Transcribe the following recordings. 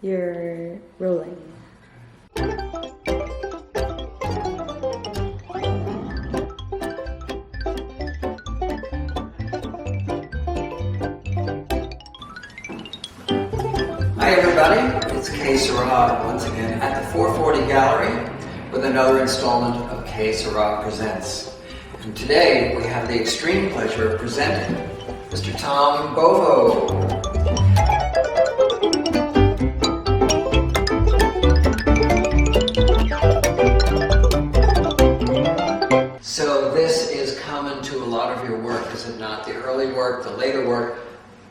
You're rolling. Hi everybody, it's Sera once again at the 440 Gallery with another installment of Sera Presents. And today we have the extreme pleasure of presenting Mr. Tom Bovo. So this is common to a lot of your work, is it not? The early work, the later work,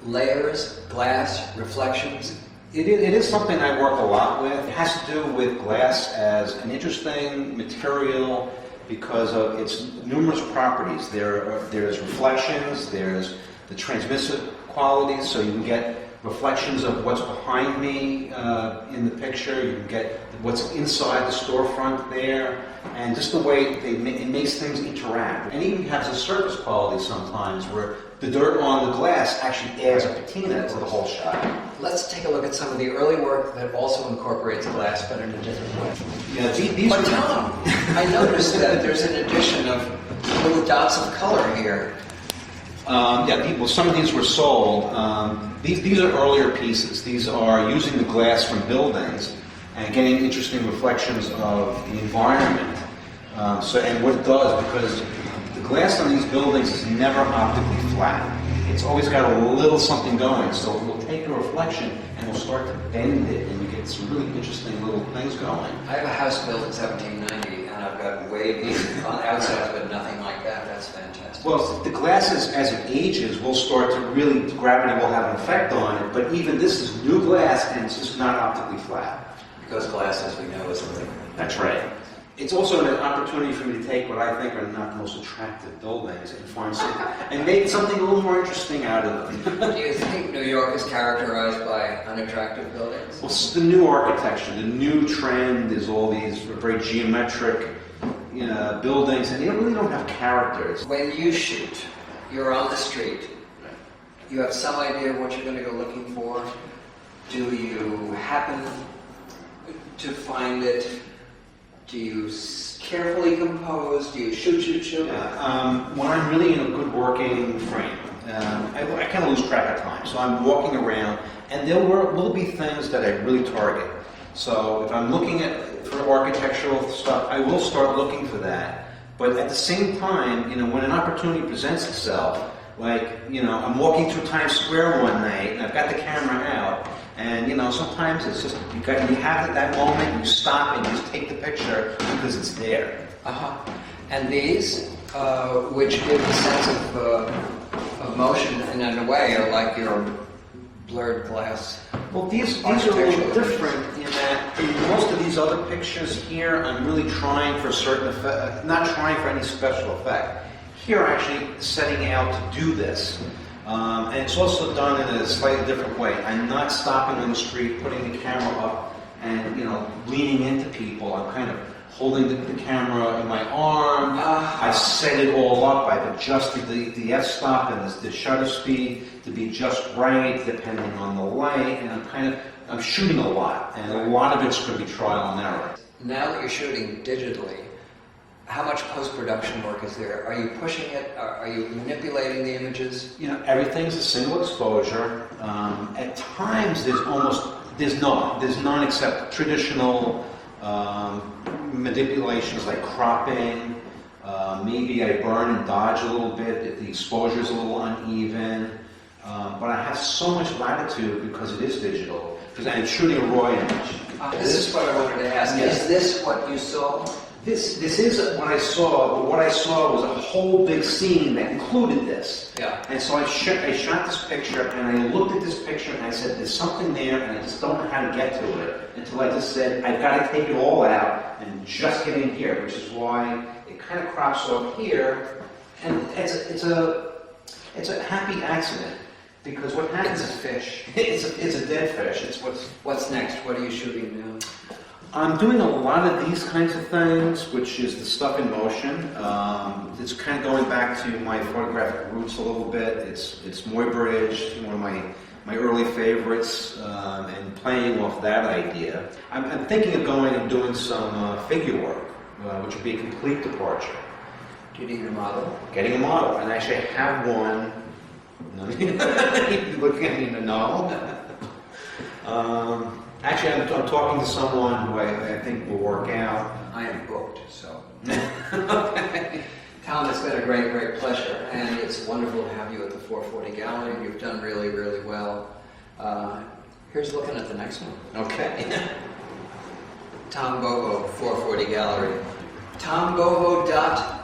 layers, glass, reflections. It is something I work a lot with. It has to do with glass as an interesting material because of its numerous properties. There's reflections, there's the transmissive qualities, so you can get reflections of what's behind me in the picture, you can get what's inside the storefront there, and just the way it makes things interact. And even has a surface quality sometimes where the dirt on the glass actually adds a patina to the whole shot. Let's take a look at some of the early work that also incorporates glass, but in a different way. Yeah, these but Tom, I noticed that there's an addition of little dots of color here. Some of these were sold. These are earlier pieces. These are using the glass from buildings and getting interesting reflections of the environment. And what it does, because the glass on these buildings is never optically flat. It's always got a little something going. So we'll take a reflection and we'll start to bend it, and you get some really interesting little things going. I have a house built in 1790, and I've got waves on outsides, but nothing like that. That's fantastic. Well, the glasses, as it ages, will start to really, gravity will have an effect on it, but even this is new glass, and it's just not optically flat. Because glass, as we know, is a liquid. That's right. It's also an opportunity for me to take what I think are not the most attractive buildings and find something, and make something a little more interesting out of them. Do you think New York is characterized by unattractive buildings? Well, it's the new architecture, the new trend is all these very geometric buildings, and they really don't have characters. When you shoot, you're on the street. You have some idea of what you're going to go looking for. Do you happen to find it? Do you carefully compose? Do you shoot? When I'm really in a good working frame, I kind of lose track of time. So I'm walking around, and there will be things that I really target. So if I'm looking for architectural stuff, I will start looking for that. But at the same time, when an opportunity presents itself, I'm walking through Times Square one night, and I've got the camera out, and sometimes it's just you have that moment, you stop and you just take the picture because it's there. And these, which give a sense of motion, and in a way are like your blurred glass. Well, these are a little different in that in most of these other pictures here, I'm really trying for a certain effect, not trying for any special effect. Here, I'm actually setting out to do this. And it's also done in a slightly different way. I'm not stopping on the street, putting the camera up, and leaning into people. I'm kind of holding the camera in my arm. I've set it all up. I've adjusted the f-stop and the shutter speed to be just right, depending on the light. And I'm shooting a lot, and a lot of it's going to be trial and error. Now that you're shooting digitally, how much post-production work is there? Are you pushing it? Are you manipulating the images? Everything's a single exposure. At times, there's none except traditional manipulations like cropping. Maybe I burn and dodge a little bit if the exposure's a little uneven. But I have so much latitude because it is digital. Because I'm shooting a raw image. This is what I wanted to ask. Yes. Is this what you saw? This is what I saw, but what I saw was a whole big scene that included this. Yeah. And so I shot this picture, and I looked at this picture, and I said, there's something there, and I just don't know how to get to it, until I just said, I've got to take it all out and just get in here, which is why it kind of crops off here, and it's a happy accident, because what happens is fish. It's a dead fish. It's What's next? What are you shooting now? I'm doing a lot of these kinds of things, which is the stuff in motion. It's kind of going back to my photographic roots a little bit. It's Muybridge, one of my my early favorites and playing off that idea. I'm thinking of going and doing some figure work, which would be a complete departure. Do you need a model? Getting a model, and actually I have one. Looking at me in the no. Actually, I'm talking to someone who I think will work out. I am booked, so. Okay. Tom, it's been a great, great pleasure, and it's wonderful to have you at the 440 Gallery. You've done really, really well. Here's looking at the next one. Okay. Tom Bovo, 440 Gallery. TomBovo.com